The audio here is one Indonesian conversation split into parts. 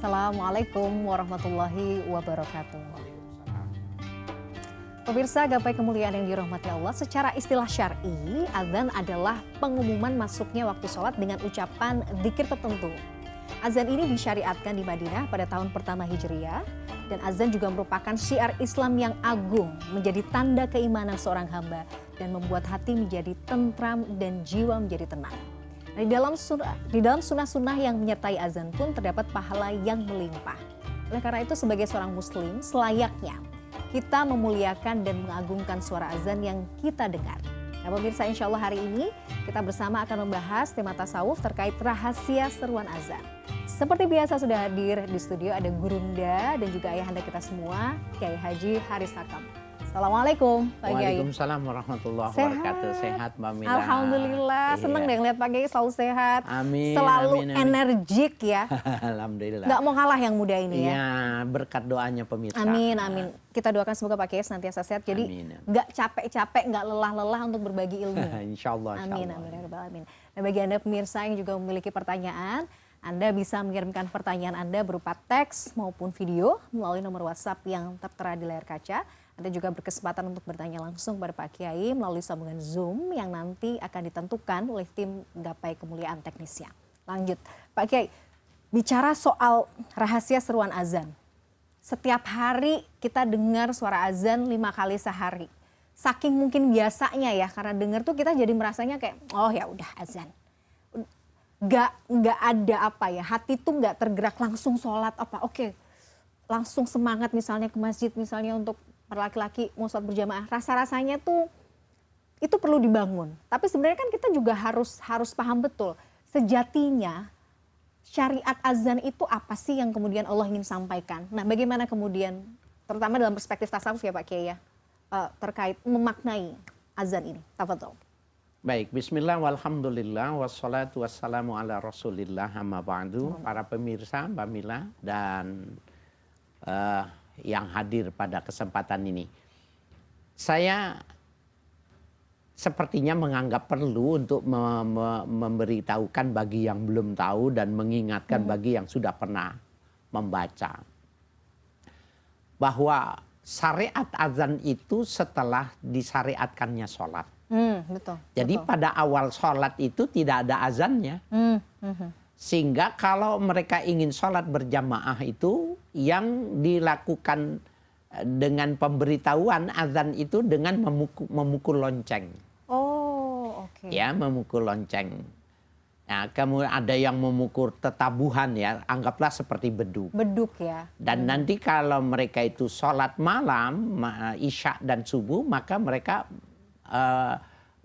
Assalamualaikum warahmatullahi wabarakatuh. Pemirsa gapai kemuliaan yang dirahmati Allah, secara istilah syar'i, azan adalah pengumuman masuknya waktu sholat dengan ucapan dzikir tertentu. Azan ini disyariatkan di Madinah pada tahun pertama Hijriah, dan azan juga merupakan syiar Islam yang agung, menjadi tanda keimanan seorang hamba dan membuat hati menjadi tentram dan jiwa menjadi tenang. Di dalam sunnah-sunnah yang menyertai azan pun terdapat pahala yang melimpah. Oleh karena itu sebagai seorang muslim selayaknya kita memuliakan dan mengagungkan suara azan yang kita dengar. Nah pemirsa, insya Allah hari ini kita bersama akan membahas tema tasawuf terkait rahasia seruan azan. Seperti biasa sudah hadir di studio ada Gurunda dan juga ayahanda kita semua, Kiai Haji Haris Hakam. Assalamualaikum Pak Kiai. Waalaikumsalam warahmatullahi wabarakatuh. Sehat Mbak Mila. Alhamdulillah, seneng deh ngeliat Pak Kiai selalu sehat. Amin. Selalu amin. energik ya. Alhamdulillah. Nggak mau kalah yang muda ini ya. Iya, berkat doanya pemirsa. Amin, amin. Kita doakan semoga Pak Kiai senantiasa sehat. Jadi nggak capek-capek, nggak lelah-lelah untuk berbagi ilmu. Insya Allah. Amin, amin. Amin. Nah bagi Anda pemirsa yang juga memiliki pertanyaan, Anda bisa mengirimkan pertanyaan Anda berupa teks maupun video melalui nomor WhatsApp yang tertera di layar kaca. Anda juga berkesempatan untuk bertanya langsung kepada Pak Kiai melalui sambungan Zoom yang nanti akan ditentukan oleh tim Gapai Kemuliaan teknisnya. Lanjut, Pak Kiai, bicara soal rahasia seruan azan. Setiap hari kita dengar suara azan 5 kali sehari. Saking mungkin biasanya ya, karena dengar tuh kita jadi merasanya kayak, oh ya udah azan. Nggak ada apa ya, hati tuh nggak tergerak langsung sholat apa. Oke, langsung semangat misalnya ke masjid misalnya untuk laki-laki mau sholat berjamaah, rasa-rasanya tuh itu perlu dibangun. Tapi sebenarnya kan kita juga harus paham betul sejatinya syariat azan itu apa sih yang kemudian Allah ingin sampaikan. Nah bagaimana kemudian terutama dalam perspektif tasawuf ya Pak Kiai ya, terkait memaknai azan ini. Tafadhol. Baik, bismillah walhamdulillah wassalatu wassalamu ala rasulillah amma ba'du. Para pemirsa Mbak Mila dan yang hadir pada kesempatan ini. Saya sepertinya menganggap perlu untuk memberitahukan bagi yang belum tahu dan mengingatkan bagi yang sudah pernah membaca. Bahwa syariat azan itu setelah disyariatkannya sholat. Betul. Jadi pada awal sholat itu tidak ada azannya. Sehingga kalau mereka ingin sholat berjamaah itu yang dilakukan dengan pemberitahuan azan itu dengan memukul lonceng. Oh, oke. Ya, memukul lonceng. Nah, kemudian ada yang memukul tetabuhan ya, anggaplah seperti beduk. Beduk ya. Dan nanti kalau mereka itu sholat malam, isya dan subuh, maka mereka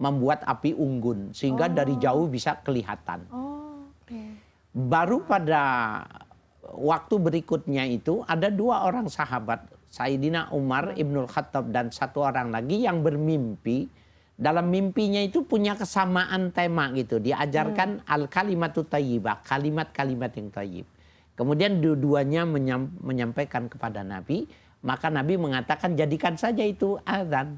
membuat api unggun sehingga dari jauh bisa kelihatan. Baru pada waktu berikutnya itu ada 2 orang sahabat, Sayyidina Umar Ibnul Khattab dan 1 orang lagi yang bermimpi. Dalam mimpinya itu punya kesamaan tema gitu. Diajarkan al-kalimatu thayyibah, kalimat-kalimat yang thayyib. Kemudian dua-duanya menyampaikan kepada Nabi, maka Nabi mengatakan jadikan saja itu azan.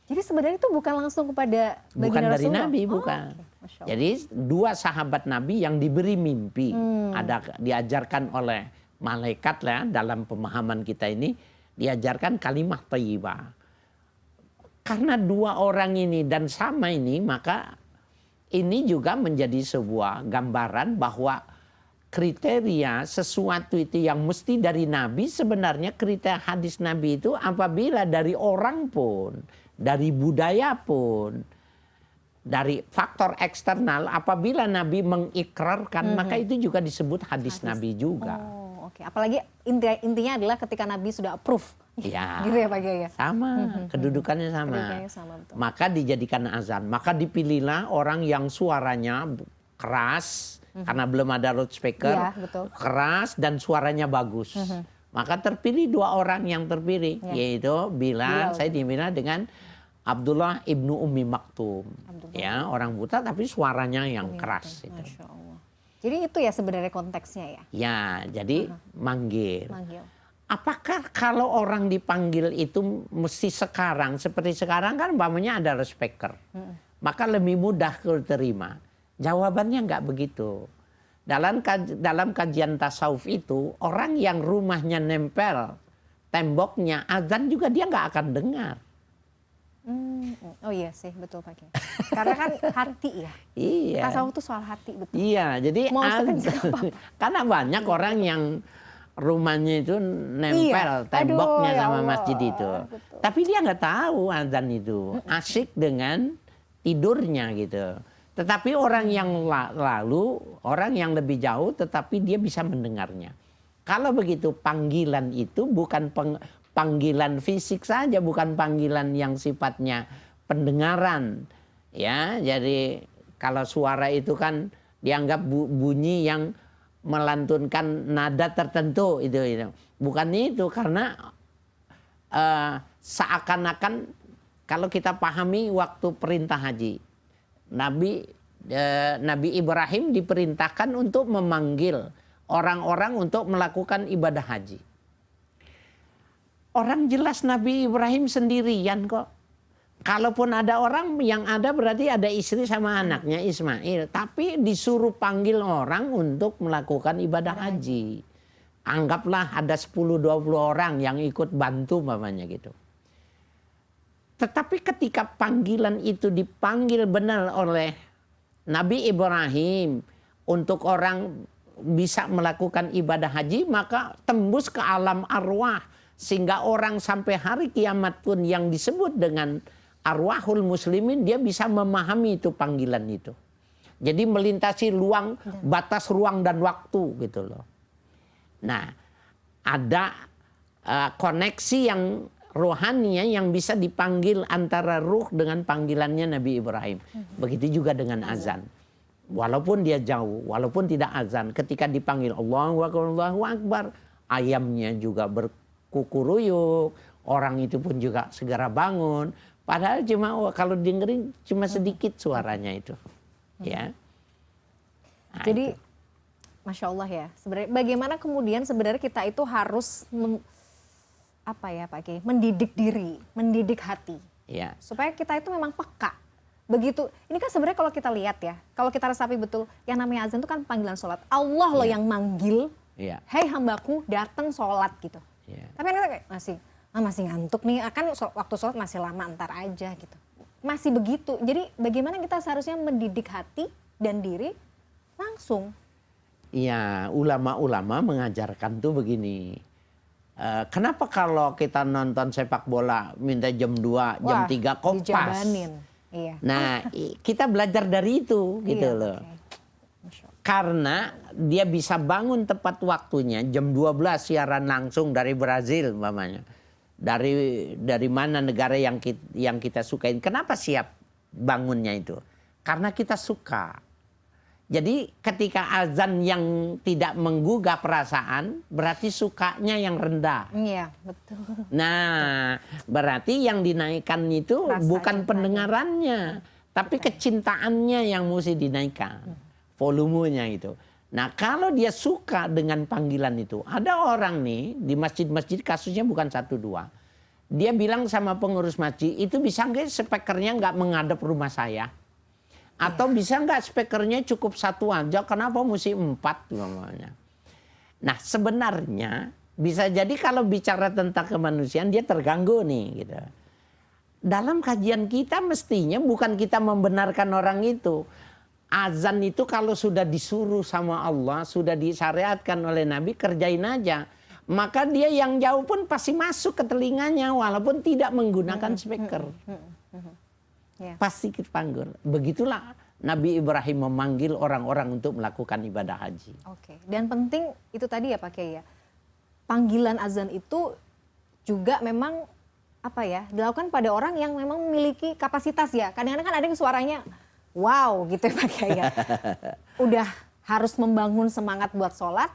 Jadi sebenarnya itu bukan langsung kepada bukan dari Rasulullah. Nabi, bukan. Okay. Jadi 2 sahabat Nabi yang diberi mimpi, ada diajarkan oleh malaikat lah dalam pemahaman kita ini, diajarkan kalimat thayyibah. Karena 2 orang ini dan sama ini, maka ini juga menjadi sebuah gambaran bahwa kriteria sesuatu itu yang mesti dari Nabi, sebenarnya kriteria hadis Nabi itu apabila dari orang pun, dari budaya pun, dari faktor eksternal, apabila Nabi mengikrarkan, maka itu juga disebut hadis Nabi juga. Oh, oke. Apalagi intinya adalah ketika Nabi sudah approve. Ya, gitu ya Pak Kiai ya? Sama, kedudukannya sama. Betul. Maka dijadikan azan. Maka dipilihlah orang yang suaranya keras, karena belum ada loudspeaker, ya, betul. Keras dan suaranya bagus. Maka terpilih 2 orang yang terpilih, yaitu Bilal, saya Bilal dengan Abdullah ibnu Ummi Maktum. Ya, orang buta tapi suaranya yang keras. Itu. Masya Allah. Jadi itu ya sebenarnya konteksnya ya? Ya, jadi manggil. Apakah kalau orang dipanggil itu mesti sekarang, seperti sekarang kan umpamanya ada loudspeaker, maka lebih mudah terima? Jawabannya nggak begitu. Dalam kajian tasawuf itu, orang yang rumahnya nempel temboknya, azan juga dia nggak akan dengar. Oh iya sih, betul Pak Kiai. Karena kan hati ya. Iya. Tasawuf itu soal hati, betul. Iya, jadi Mau sekencang apa-apa. karena banyak orang yang rumahnya itu nempel temboknya Aduh, ya sama Allah. masjid itu. Betul. Tapi dia nggak tahu azan itu, asyik dengan tidurnya gitu. Tetapi orang yang lalu, orang yang lebih jauh, tetapi dia bisa mendengarnya. Kalau begitu panggilan itu bukan panggilan fisik saja, bukan panggilan yang sifatnya pendengaran. Ya, jadi kalau suara itu kan dianggap bunyi yang melantunkan nada tertentu itu. Bukan itu, karena seakan-akan kalau kita pahami waktu perintah haji, Nabi Ibrahim diperintahkan untuk memanggil orang-orang untuk melakukan ibadah haji. Orang jelas Nabi Ibrahim sendirian kok. Kalaupun ada orang, yang ada berarti ada istri sama anaknya Ismail. Tapi disuruh panggil orang untuk melakukan ibadah haji. Anggaplah ada 10-20 orang yang ikut bantu mamanya gitu. Tetapi ketika panggilan itu dipanggil benar oleh Nabi Ibrahim untuk orang bisa melakukan ibadah haji, maka tembus ke alam arwah. Sehingga orang sampai hari kiamat pun yang disebut dengan arwahul muslimin, dia bisa memahami itu panggilan itu. Jadi melintasi batas ruang dan waktu gitu loh. Nah, ada koneksi yang rohani yang bisa dipanggil antara ruh dengan panggilannya Nabi Ibrahim. Begitu juga dengan azan. Walaupun dia jauh, walaupun tidak azan, ketika dipanggil Allahu Akbar, Allahu Akbar, ayamnya juga berkukuruyuk, orang itu pun juga segera bangun. Padahal cuma kalau dengerin cuma sedikit suaranya itu. Ya. Nah, Jadi itu. Masya Allah ya, sebenarnya bagaimana kemudian sebenarnya kita itu harus apa ya Pak Kiai, mendidik diri, mendidik hati, Ya. supaya kita itu memang peka. Begitu, ini kan sebenarnya kalau kita lihat ya, kalau kita resapi betul, yang namanya azan itu kan panggilan sholat. Allah loh yang manggil, hei hambaku datang sholat gitu. Tapi kan kita kayak masih ngantuk nih, akan waktu sholat masih lama, ntar aja gitu. Masih begitu, jadi bagaimana kita seharusnya mendidik hati dan diri langsung. Iya, ulama-ulama mengajarkan tuh begini. Kenapa kalau kita nonton sepak bola minta jam 2, jam 3 kok pas? Iya. Nah, kita belajar dari itu gitu loh. Okay. Karena dia bisa bangun tepat waktunya jam 12 siaran langsung dari Brazil mamanya. Dari mana negara yang kita sukain. Kenapa siap bangunnya itu? Karena kita suka. Jadi ketika azan yang tidak menggugah perasaan, berarti sukanya yang rendah. Iya, betul. Nah, berarti yang dinaikkan itu bukan pendengarannya, tapi kecintaannya yang mesti dinaikkan. Volumenya itu. Nah, kalau dia suka dengan panggilan itu, ada orang nih di masjid-masjid, kasusnya bukan 1-2. Dia bilang sama pengurus masjid, itu bisa nggak speakernya nggak menghadap rumah saya? Atau bisa nggak speakernya cukup 1 aja, kenapa mesti 4 namanya? Nah, sebenarnya bisa jadi kalau bicara tentang kemanusiaan dia terganggu nih gitu. Dalam kajian kita mestinya bukan kita membenarkan orang itu. Azan itu kalau sudah disuruh sama Allah, sudah disyariatkan oleh Nabi, kerjain aja. Maka dia yang jauh pun pasti masuk ke telinganya walaupun tidak menggunakan speaker. Pasti kita panggil. Begitulah Nabi Ibrahim memanggil orang-orang untuk melakukan ibadah haji. Oke. Dan penting itu tadi ya Pak Kiai ya. Panggilan azan itu juga memang apa ya, dilakukan pada orang yang memang memiliki kapasitas ya. Kadang-kadang kan ada yang suaranya wow gitu ya Pak Kiai ya. Udah harus membangun semangat buat sholat,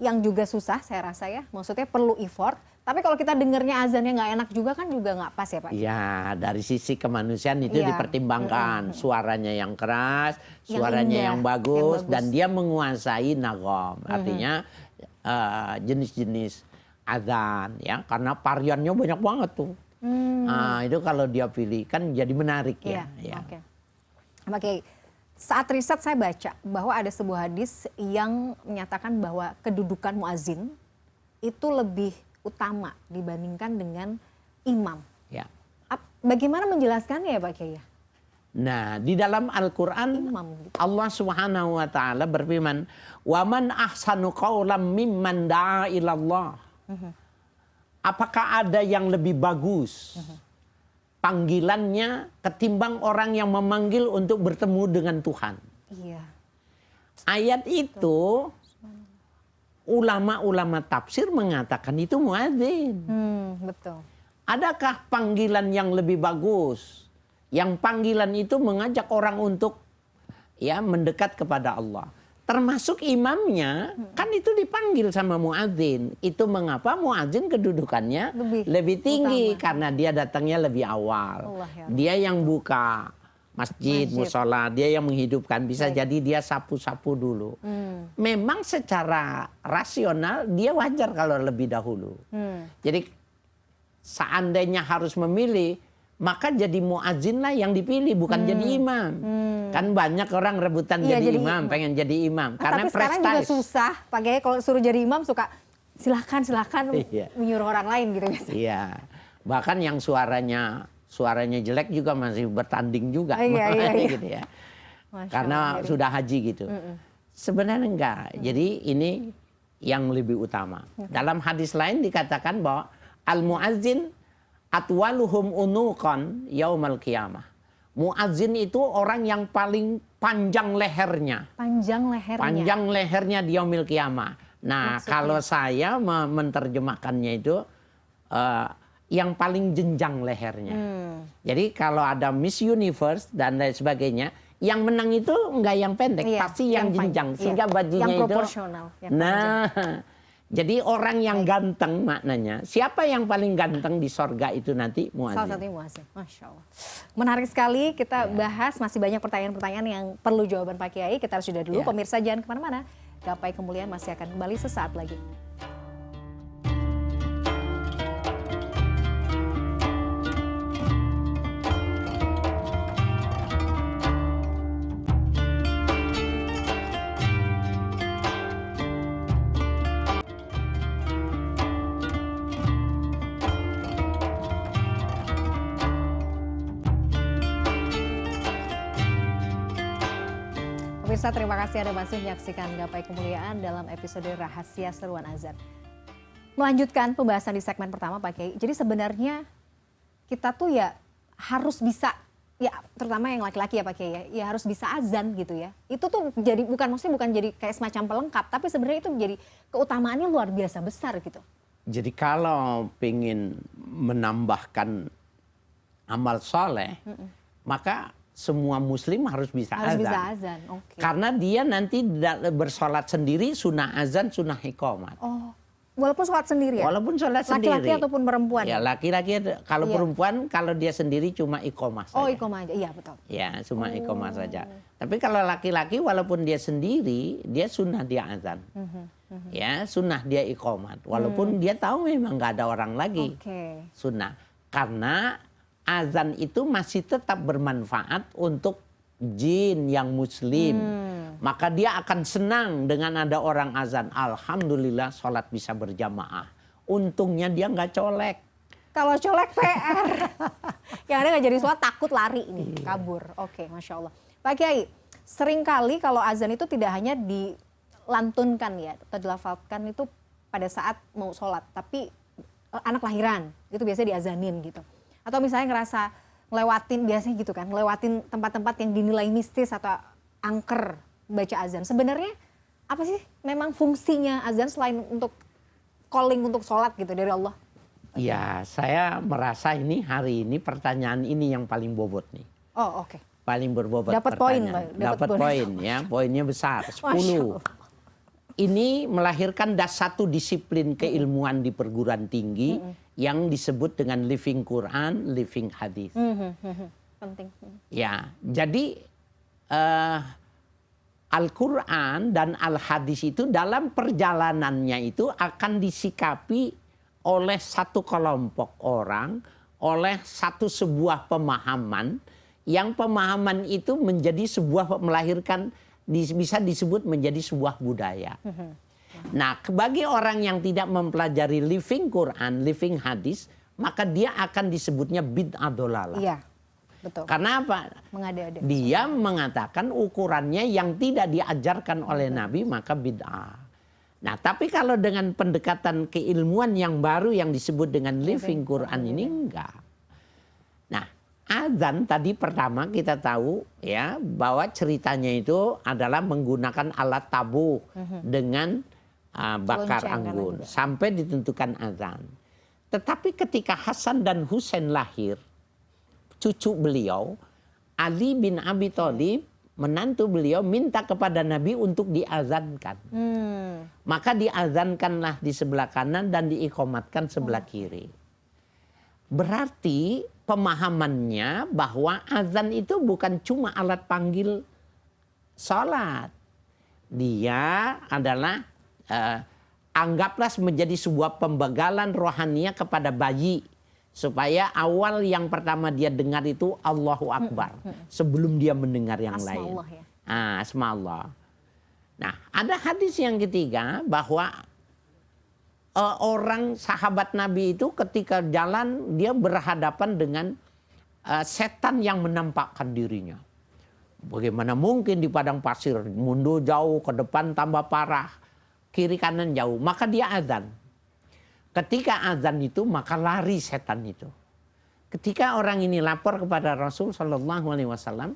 yang juga susah saya rasa ya. Maksudnya perlu effort. Tapi kalau kita dengernya azannya nggak enak juga kan juga nggak pas ya Pak? Ya, dari sisi kemanusiaan itu dipertimbangkan. Suaranya yang keras, suaranya yang bagus, dan dia menguasai nagom. Artinya jenis-jenis azan ya, karena variannya banyak banget tuh. Nah, itu kalau dia pilih kan jadi menarik ya. Oke. Saat riset saya baca bahwa ada sebuah hadis yang menyatakan bahwa kedudukan muazin itu lebih utama dibandingkan dengan imam. Ya. Bagaimana menjelaskannya ya Pak Kiai? Nah, di dalam Al-Quran Allah Subhanahu wa taala berfirman, "Wa man ahsanu qawlan mimman da'a ilallah." Apakah ada yang lebih bagus panggilannya ketimbang orang yang memanggil untuk bertemu dengan Tuhan? Iya. Ayat itu ulama-ulama tafsir mengatakan itu muadzin. Betul. Adakah panggilan yang lebih bagus? Yang panggilan itu mengajak orang untuk ya mendekat kepada Allah. Termasuk imamnya, kan itu dipanggil sama muadzin. Itu mengapa muadzin kedudukannya lebih tinggi utama. Karena dia datangnya lebih awal. Dia yang buka masjid, musola, dia yang menghidupkan. Bisa jadi dia sapu-sapu dulu. Memang secara rasional dia wajar kalau lebih dahulu. Jadi seandainya harus memilih, maka jadi muadzin lah yang dipilih, bukan jadi imam. Kan banyak orang rebutan jadi imam, pengen jadi imam. Karena tapi sekarang juga susah, Pak Kiai kalau suruh jadi imam suka silahkan menyuruh orang lain gitu biasanya. Iya, bahkan yang suaranya jelek juga masih bertanding juga. Iya. Gitu ya. Karena sudah haji gitu. Sebenarnya enggak, jadi ini yang lebih utama. Dalam hadis lain dikatakan bahwa al-muazzin atwaluhum unuqan yaumal qiyamah. Muazzin itu orang yang paling panjang lehernya. Panjang lehernya di yaumil qiyamah. Nah, maksudnya? Kalau saya menerjemahkannya itu yang paling jenjang lehernya. Jadi kalau ada Miss Universe dan lain sebagainya, yang menang itu enggak yang pendek, pasti yang jenjang. Sehingga bajunya yang itu proporsional. Jadi orang yang ganteng maknanya. Siapa yang paling ganteng di sorga itu nanti muadzin. Salah satunya muadzin. Masya Allah. Menarik sekali kita bahas. Masih banyak pertanyaan-pertanyaan yang perlu jawaban Pak Kiai. Kita harus sudah dulu. Pemirsa jangan kemana-mana. Gapai Kemuliaan masih akan kembali sesaat lagi. Pemirsa, terima kasih Anda masih menyaksikan Gapai Kemuliaan dalam episode Rahasia Seruan Azan. Melanjutkan pembahasan di segmen pertama Pak Kiai. Jadi sebenarnya kita tuh ya harus bisa, ya terutama yang laki-laki ya Pak Kiai ya harus bisa azan gitu ya. Itu tuh jadi bukan jadi kayak semacam pelengkap, tapi sebenarnya itu menjadi keutamaannya luar biasa besar gitu. Jadi kalau ingin menambahkan amal soleh, maka semua muslim harus bisa azan. Okay. Karena dia nanti bersolat sendiri, sunnah azan, sunnah iqamat. Oh, walaupun sholat sendiri ya? Walaupun sholat sendiri. Laki-laki ataupun perempuan? Ya laki-laki, kalau perempuan kalau dia sendiri cuma iqamah saja. Oh iqamah aja, iya betul. Ya cuma iqamah saja. Tapi kalau laki-laki walaupun dia sendiri, dia sunnah dia azan. Ya sunnah dia iqamat. Walaupun dia tahu memang nggak ada orang lagi. Sunnah. Karena azan itu masih tetap bermanfaat untuk jin yang muslim. Maka dia akan senang dengan ada orang azan. Alhamdulillah sholat bisa berjamaah. Untungnya dia nggak colek. Kalau colek PR. Yang ada nggak jadi sholat takut lari nih, kabur. Oke, Masya Allah. Pak Kiai, seringkali kalau azan itu tidak hanya dilantunkan ya, atau dilafalkan itu pada saat mau sholat. Tapi anak lahiran, itu biasanya diazanin gitu. Atau misalnya ngerasa ngelewatin, biasanya gitu kan, ngelewatin tempat-tempat yang dinilai mistis atau angker baca azan. Sebenarnya apa sih memang fungsinya azan selain untuk calling untuk sholat gitu dari Allah? Iya, saya merasa ini hari ini pertanyaan ini yang paling bobot nih. Oh oke. Paling berbobot dapat poin, dapat poin ya, poinnya besar 10. Ini melahirkan satu disiplin keilmuan di perguruan tinggi yang disebut dengan living Quran, living hadis. Penting. Ya, jadi Al-Quran dan Al-Hadis itu dalam perjalanannya itu akan disikapi oleh satu kelompok orang, oleh sebuah pemahaman yang pemahaman itu menjadi sebuah melahirkan bisa disebut menjadi sebuah budaya. Nah, bagi orang yang tidak mempelajari living Quran, living hadis, maka dia akan disebutnya bid'ah dolalah. Iya, betul. Karena apa? Mengada-ada. Dia mengatakan ukurannya yang tidak diajarkan oleh Nabi, maka bid'ah. Nah, tapi kalau dengan pendekatan keilmuan yang baru yang disebut dengan living Quran ini enggak. Nah, azan tadi pertama kita tahu ya bahwa ceritanya itu adalah menggunakan alat tabuh dengan bakar anggun sampai ditentukan azan. Tetapi ketika Hasan dan Husain lahir, cucu beliau Ali bin Abi Thalib, menantu beliau, minta kepada Nabi untuk diazankan. Maka diazankanlah di sebelah kanan dan diikomatkan sebelah kiri. Berarti pemahamannya bahwa azan itu bukan cuma alat panggil sholat. Dia adalah anggaplah menjadi sebuah pembekalan rohaniah kepada bayi. Supaya awal yang pertama dia dengar itu Allahu Akbar. Sebelum dia mendengar yang Asma lain. Allah ya. Asma Allah. Nah, ada hadis yang ketiga bahwa orang sahabat Nabi itu ketika jalan dia berhadapan dengan setan yang menampakkan dirinya. Bagaimana mungkin di padang pasir, mundur jauh, ke depan tambah parah, kiri kanan jauh. Maka dia azan. Ketika azan itu maka lari setan itu. Ketika orang ini lapor kepada Rasul Shallallahu Alaihi Wasallam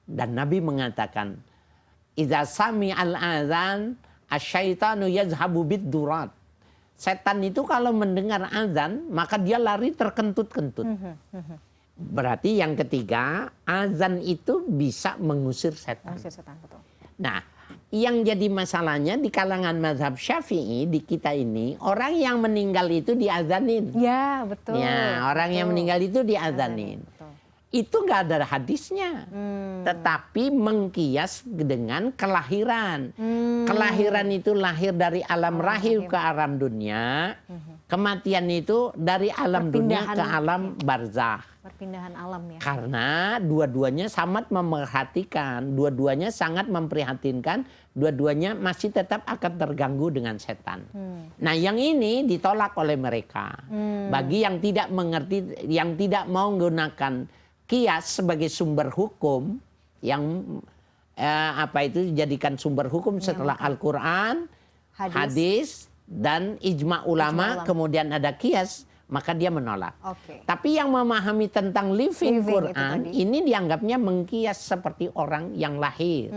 dan Nabi mengatakan, "Idza sami al azan, asyaitanu yazhabu bid durat." Setan itu kalau mendengar azan maka dia lari terkentut-kentut. Berarti yang ketiga, azan itu bisa mengusir setan. Mengusir setan, betul. Nah, yang jadi masalahnya di kalangan mazhab Syafi'i di kita ini, orang yang meninggal itu diazanin. Ya, betul. Ya, orang yang meninggal itu diazanin. Itu nggak ada hadisnya. Tetapi mengkias dengan kelahiran. Kelahiran itu lahir dari alam rahim ke alam dunia. Kematian itu dari alam dunia ke alam barzakh. Perpindahan alam ya. Karena dua-duanya sangat memerhatikan, dua-duanya sangat memprihatinkan, dua-duanya masih tetap akan terganggu dengan setan. Nah, yang ini ditolak oleh mereka. Bagi yang tidak mengerti, yang tidak mau menggunakan kias sebagai sumber hukum, yang itu dijadikan sumber hukum setelah Al-Quran, hadis dan ijma ulama, kemudian ada kias, maka dia menolak. Tapi yang memahami tentang living Quran ini dianggapnya mengkias seperti orang yang lahir.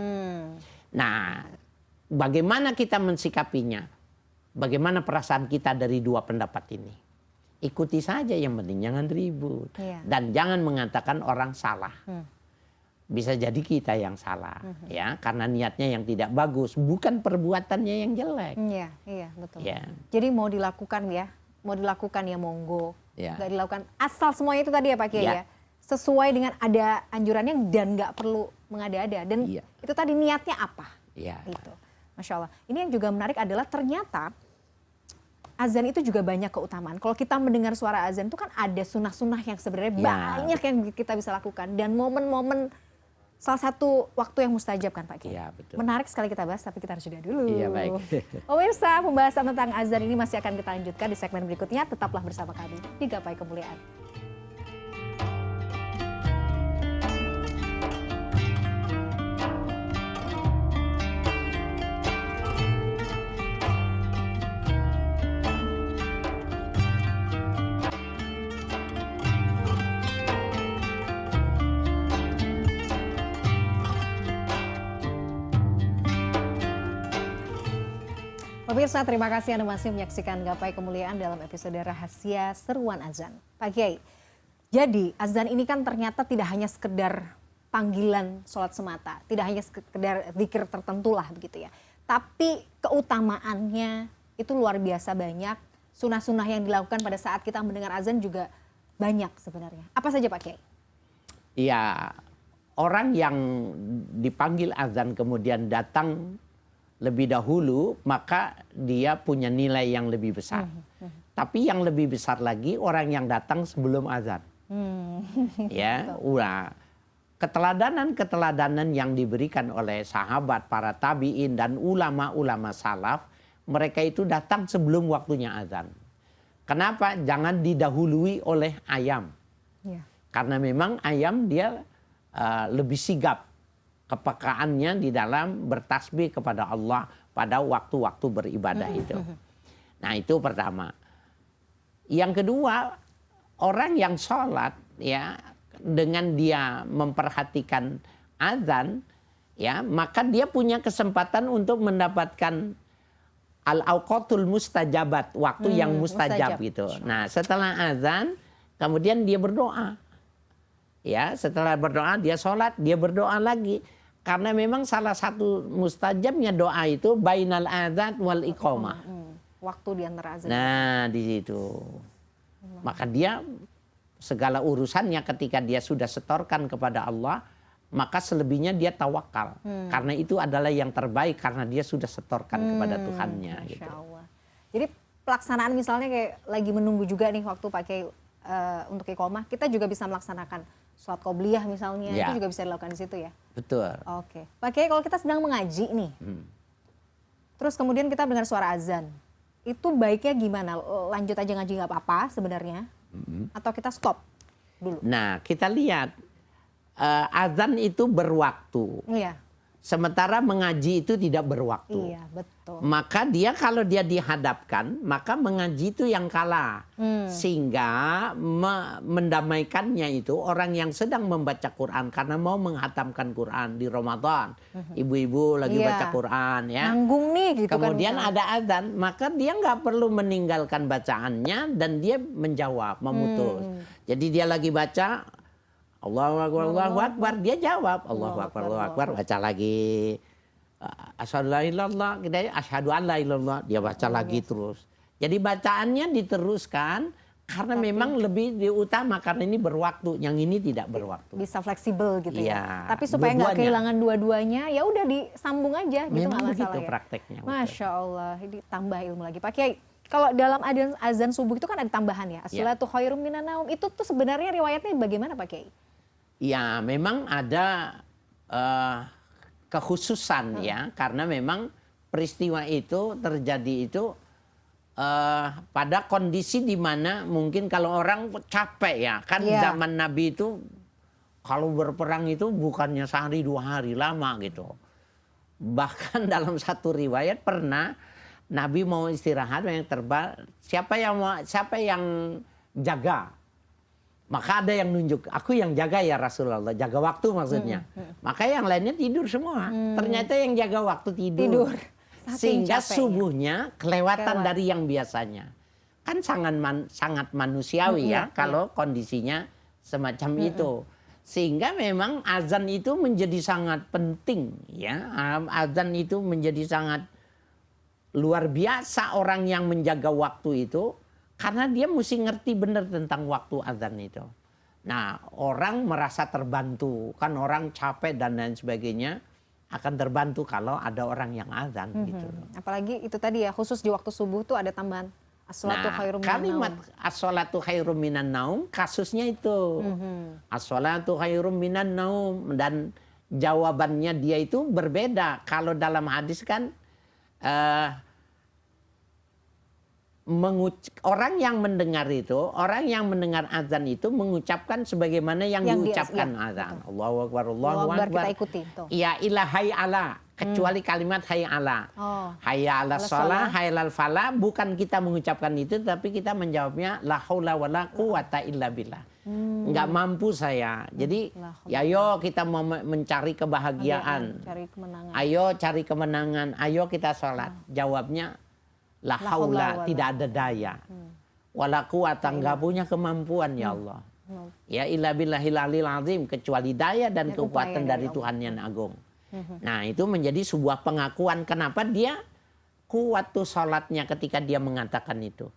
Nah, bagaimana kita mensikapinya? Bagaimana perasaan kita dari dua pendapat ini? Ikuti saja, yang penting jangan ribut. Dan jangan mengatakan orang salah. Bisa jadi kita yang salah, ya, karena niatnya yang tidak bagus, bukan perbuatannya yang jelek. Iya, betul. Jadi mau dilakukan ya. Mau dilakukan ya monggo, nggak dilakukan asal semuanya itu tadi ya Pak Kiai ya, sesuai dengan ada anjurannya dan nggak perlu mengada-ada dan itu tadi niatnya apa, itu, Masya Allah. Ini yang juga menarik adalah ternyata azan itu juga banyak keutamaan. Kalau kita mendengar suara azan itu kan ada sunnah-sunnah yang sebenarnya banyak yang kita bisa lakukan dan momen-momen salah satu waktu yang mustajab kan Pak Kiai. Betul. Menarik sekali kita bahas, tapi kita harus jeda dulu. Baik. Pemirsa, pembahasan tentang azan ini masih akan kita lanjutkan di segmen berikutnya. Tetaplah bersama kami di Gapai Kemuliaan. Pemirsa, terima kasih Anda masih menyaksikan Gapai Kemuliaan dalam episode Rahasia Seruan Azan. Pak Kiai, jadi azan ini kan ternyata tidak hanya sekedar panggilan sholat semata, tidak hanya sekedar zikir tertentu lah begitu ya. Tapi keutamaannya itu luar biasa banyak, sunnah-sunnah yang dilakukan pada saat kita mendengar azan juga banyak sebenarnya. Apa saja Pak Kiai? Iya, orang yang dipanggil azan kemudian datang lebih dahulu, maka dia punya nilai yang lebih besar. Tapi yang lebih besar lagi orang yang datang sebelum azan. Ya, keteladanan-keteladanan yang diberikan oleh sahabat, para tabi'in dan ulama-ulama salaf, mereka itu datang sebelum waktunya azan. Kenapa? Jangan didahului oleh ayam. Ya. Karena memang ayam dia lebih sigap kepekaannya di dalam bertasbih kepada Allah pada waktu-waktu beribadah itu. Nah, itu pertama. Yang kedua, orang yang sholat ya dengan dia memperhatikan azan ya, maka dia punya kesempatan untuk mendapatkan al-auqatul mustajabat, waktu yang mustajab gitu. Nah, setelah azan kemudian dia berdoa. Ya, setelah berdoa dia sholat, dia berdoa lagi. Karena memang salah satu mustajabnya doa itu bainal adzan wal iqamah. Waktu di antara azan. Nah, di situ. Maka dia segala urusannya ketika dia sudah setorkan kepada Allah, maka selebihnya dia tawakal. Karena itu adalah yang terbaik karena dia sudah setorkan kepada Tuhannya. Masya Gitu. Allah. Jadi pelaksanaan misalnya kayak lagi menunggu juga nih waktu pakai untuk iqomah, kita juga bisa melaksanakan sholat qobliyah misalnya, Ya. itu juga bisa dilakukan di situ ya? Betul. Oke. Pak Kiai, kalau kita sedang mengaji nih, terus kemudian kita dengar suara azan, itu baiknya gimana? Lanjut aja ngaji nggak apa-apa sebenarnya? Atau kita stop dulu? Nah, kita lihat azan itu berwaktu. Iya. Sementara mengaji itu tidak berwaktu. Iya, betul. Maka dia kalau dia dihadapkan, maka mengaji itu yang kalah. Sehingga mendamaikannya itu orang yang sedang membaca Quran karena mau menghatamkan Quran di Ramadan. Ibu-ibu lagi baca Quran ya. Nanggung nih gitu. Kemudian kan. ada azan, maka dia nggak perlu meninggalkan bacaannya dan dia menjawab, memutus. Jadi dia lagi baca Allahu Akbar, Allahu Akbar, dia jawab Allahu Akbar, Allahu Akbar, baca lagi. Asyhadu an la ilaha illallah, asyhadu an la ilaha illallah, dia baca lagi terus. Jadi bacaannya diteruskan karena memang lebih diutama karena ini berwaktu, yang ini tidak berwaktu. Bisa fleksibel gitu Iya, ya. Tapi supaya nggak dua-duanya. kehilangan dua-duanya, ya udah disambung aja gitu, Memang nggak masalah begitu ya. prakteknya. Masya Allah, ini tambah ilmu lagi. Pak Kiai, kalau dalam azan subuh itu kan ada tambahan ya. As-salatu khairum minan naum. Itu tuh sebenarnya riwayatnya bagaimana Pak Kiai? Ya, memang ada kekhususan ya, karena memang peristiwa itu terjadi itu pada kondisi di mana mungkin kalau orang capek ya, kan zaman Nabi itu kalau berperang itu bukannya sehari 2 hari, lama gitu. Bahkan dalam satu riwayat pernah Nabi mau istirahat, yang siapa yang jaga? Maka ada yang nunjuk, aku yang jaga ya Rasulullah, jaga waktu maksudnya. Maka yang lainnya tidur semua. Ternyata yang jaga waktu tidur. Sehingga subuhnya kelewatan dari yang biasanya. Kan sangat manusiawi ya kalau kondisinya semacam itu. Sehingga memang azan itu menjadi sangat penting ya. Azan itu menjadi sangat luar biasa orang yang menjaga waktu itu. Karena dia mesti ngerti benar tentang waktu azan itu. Nah, orang merasa terbantu. Kan orang capek dan lain sebagainya akan terbantu kalau ada orang yang azan gitu. Apalagi itu tadi ya, khusus di waktu subuh tuh ada tambahan as-salatu khairum minan naum. Kalimat as-salatu khairum minan naum kasusnya itu. As-salatu khairum minan naum, dan jawabannya dia itu berbeda. Kalau dalam hadis kan orang yang mendengar itu, orang yang mendengar azan itu mengucapkan sebagaimana yang diucapkan azan. Allahu Akbar, Allahu Akbar. Kita ikuti. Ya ilah hayya ala, kecuali kalimat hayya ala. Hayya ala shalah, hayya alal falah, bukan kita mengucapkan itu tapi kita menjawabnya la haula wala quwata illa billah. Enggak mampu saya. Jadi ya ayo kita mau mencari kebahagiaan. Cari kemenangan. Ayo cari kemenangan, ayo kita sholat. Jawabnya la haula, tidak ada daya. Wala quwata, enggak punya kemampuan ya Allah. Ya illa billahil aliyil azim, kecuali daya dan kekuatan dari Tuhan yang agung. Nah, itu menjadi sebuah pengakuan kenapa dia kuat tuh sholatnya ketika dia mengatakan itu.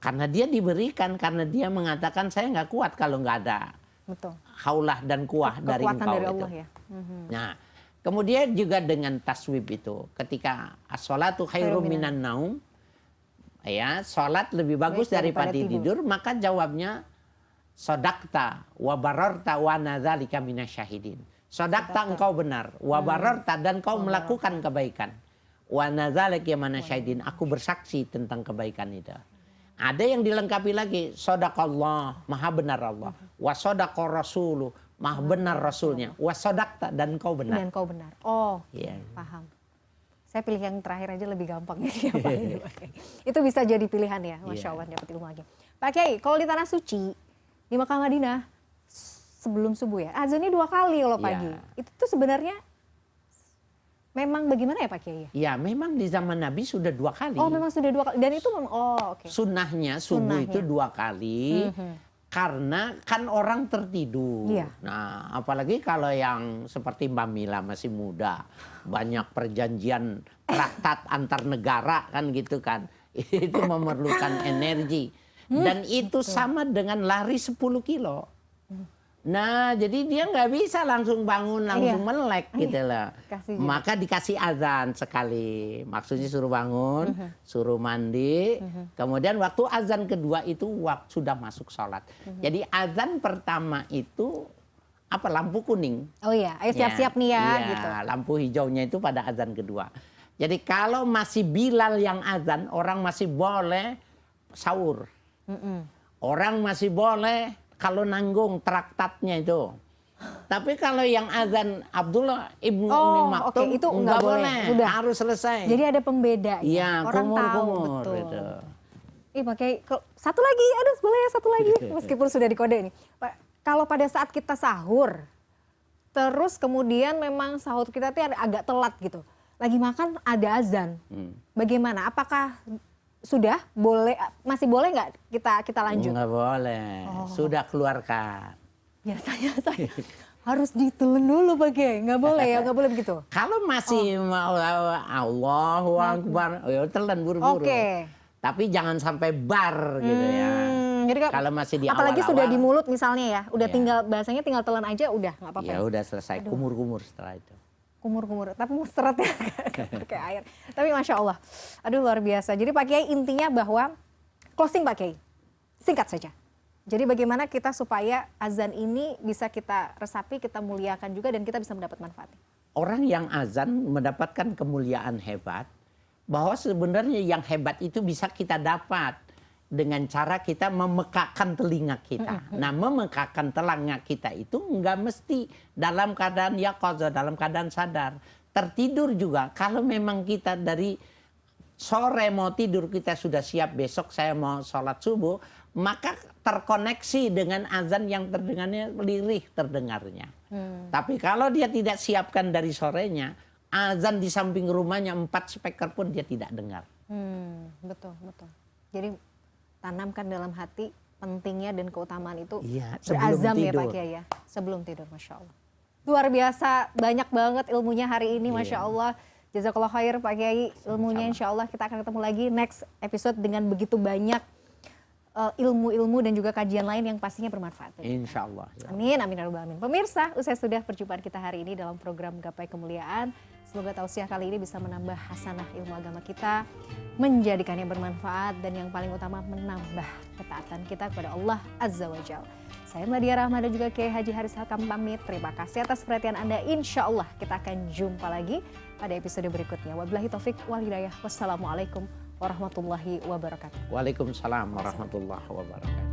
Karena dia diberikan, karena dia mengatakan saya nggak kuat kalau nggak ada haulah dan kuah dari engkau dari itu. Allah ya. Nah, kemudian juga dengan taswib itu, ketika as-sholatu khairum minan naum, ya sholat lebih bagus daripada tidur, maka jawabnya sodakta wa bararta wa nadzalika minasyahidin. Sodakta engkau benar, wa bararta dan kau melakukan kebaikan. Wa nadzalika minasyahidin, aku bersaksi tentang kebaikan itu. Ada yang dilengkapi lagi, sodaqallah, maha benar Allah. Wa sodaqar rasuluh, maha benar rasulnya. Wa sodakta dan kau benar. Dan kau benar. Oh, yeah. Paham. Saya pilih yang terakhir aja lebih gampang. Itu bisa jadi pilihan ya, Masya Allah, dapat ilmu lagi. Pak Kiai, kalau di Tanah Suci, di Makkah Madinah, sebelum subuh ya, azannya 2 kali kalau pagi. Itu tuh sebenarnya memang bagaimana ya Pak Kiai? Ya, memang di zaman Nabi sudah 2 kali. Oh, memang sudah 2 kali. Dan itu oke. Sunnahnya subuh itu 2 kali. Karena kan orang tertidur. Iya. Nah, apalagi kalau yang seperti Mbak Mila masih muda, banyak perjanjian traktat antar negara kan gitu kan. Itu memerlukan energi. Dan itu sama dengan lari 10 kilo. Nah, jadi dia nggak bisa langsung bangun, langsung melek gitu loh. Maka dikasih azan sekali. Maksudnya suruh bangun, suruh mandi. Kemudian waktu azan kedua itu sudah masuk sholat. Jadi azan pertama itu lampu kuning. Oh iya, ayo siap-siap nih ya gitu. Lampu hijaunya itu pada azan kedua. Jadi kalau masih Bilal yang azan, orang masih boleh sahur. Orang masih boleh kalau nanggung traktatnya itu. Tapi kalau yang azan Abdullah ibnu Ummi Maktum itu nggak boleh, sudah harus selesai. Jadi ada pembedanya. Iya, orang tahu kumur, betul. gitu. Pakai satu lagi, aduh boleh ya satu lagi, meskipun sudah dikode ini. Pak, kalau pada saat kita sahur, terus kemudian memang sahur kita tuh agak telat gitu. Lagi makan ada azan. Bagaimana? Apakah sudah masih boleh nggak kita lanjut? Nggak boleh, sudah keluarkan. Biasanya saya harus ditelan dulu pakai, nggak boleh ya, nggak boleh begitu. Kalau masih Allahu Akbar, ya telan buru-buru. Tapi jangan sampai bar gitu ya. Jadi kalau masih di apalagi awal-awal, sudah di mulut misalnya ya, udah tinggal bahasanya tinggal telan aja udah nggak apa-apa. Ya udah selesai, kumur-kumur setelah itu. Kumur-kumur, tapi seret ya pakai air. Tapi Masya Allah, aduh luar biasa. Jadi Pak Kiai intinya bahwa, closing Pak Kiai, singkat saja. Jadi bagaimana kita supaya azan ini bisa kita resapi, kita muliakan juga dan kita bisa mendapat manfaatnya. Orang yang azan mendapatkan kemuliaan hebat, bahwa sebenarnya yang hebat itu bisa kita dapat dengan cara kita memekakan telinga kita. Nah, memekakan telinga kita itu enggak mesti dalam keadaan yaqaza, dalam keadaan sadar. Tertidur juga, kalau memang kita dari sore mau tidur, kita sudah siap besok saya mau sholat subuh, maka terkoneksi dengan azan yang terdengarnya, lirih terdengarnya. Tapi kalau dia tidak siapkan dari sorenya, azan di samping rumahnya 4 speaker pun dia tidak dengar. Betul. Jadi tanamkan dalam hati pentingnya dan keutamaan itu berazam ya Pak Kiai ya, sebelum tidur. Masya Allah. Luar biasa, banyak banget ilmunya hari ini, Masya Allah. Jazakallah khair Pak Kiai, ilmunya insya Allah kita akan ketemu lagi next episode dengan begitu banyak ilmu-ilmu dan juga kajian lain yang pastinya bermanfaat. Insya Allah. Amin, amin ya rabbal alamin. Pemirsa, usai sudah perjumpaan kita hari ini dalam program Gapai Kemuliaan. Semoga tausiah kali ini bisa menambah hasanah ilmu agama kita, menjadikannya bermanfaat, dan yang paling utama menambah ketaatan kita kepada Allah Azza wa Jalla. Saya Mladia Rahma dan juga Kiai Haji Haris Hakam pamit. Terima kasih atas perhatian Anda. Insya Allah kita akan jumpa lagi pada episode berikutnya. Wabillahi taufik wal hidayah. Wassalamualaikum warahmatullahi wabarakatuh. Waalaikumsalam warahmatullahi wabarakatuh.